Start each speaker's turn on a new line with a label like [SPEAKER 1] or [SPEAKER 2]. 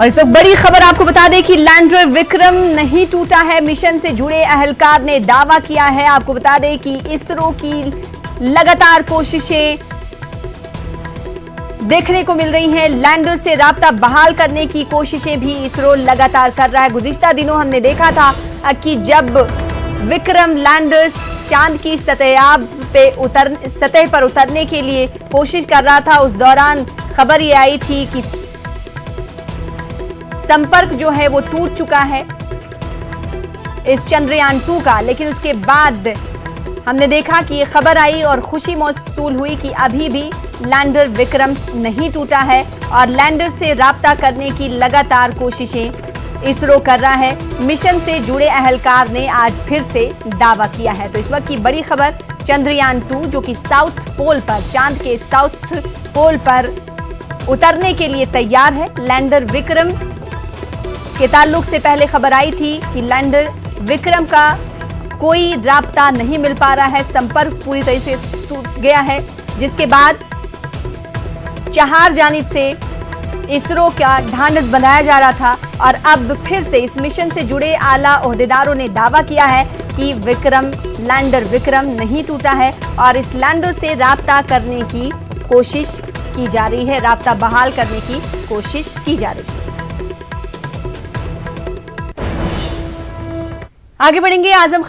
[SPEAKER 1] और इस वक्त बड़ी खबर आपको बता दें कि लैंडर विक्रम नहीं टूटा है। मिशन से जुड़े अहलकार ने दावा किया है। आपको बता दें कि इसरो की लगातार कोशिशें देखने को मिल रही हैं। लैंडर से राब्ता बहाल करने की कोशिशें भी इसरो लगातार कर रहा है। गुज़िश्ता दिनों हमने देखा था कि जब विक्रम लैंडर्स चांद की सतह पर उतरने के लिए कोशिश कर रहा था, उस दौरान खबर ये आई थी कि संपर्क जो है वो टूट चुका है इस चंद्रयान-2 का। लेकिन उसके बाद हमने देखा कि ये खबर आई और खुशी मौसूल हुई कि अभी भी लैंडर विक्रम नहीं टूटा है और लैंडर से राब्ता करने की लगातार कोशिशें इसरो कर रहा है। मिशन से जुड़े अहलकार ने आज फिर से दावा किया है। तो इस वक्त की बड़ी खबर, चंद्रयान-2 जो कि साउथ पोल पर, चांद के साउथ पोल पर उतरने के लिए तैयार है। लैंडर विक्रम के ताल्लुक से पहले खबर आई थी कि लैंडर विक्रम का कोई राब्ता नहीं मिल पा रहा है, संपर्क पूरी तरह से टूट गया है, जिसके बाद चार जानिब से इसरो का ढांढस बंधाया जा रहा था। और अब फिर से इस मिशन से जुड़े आला ओहदेदारों ने दावा किया है कि लैंडर विक्रम नहीं टूटा है और इस लैंडर से राब्ता करने की कोशिश की जा रही है, राब्ता बहाल करने की कोशिश की जा रही है। आगे बढ़ेंगे। आजम खान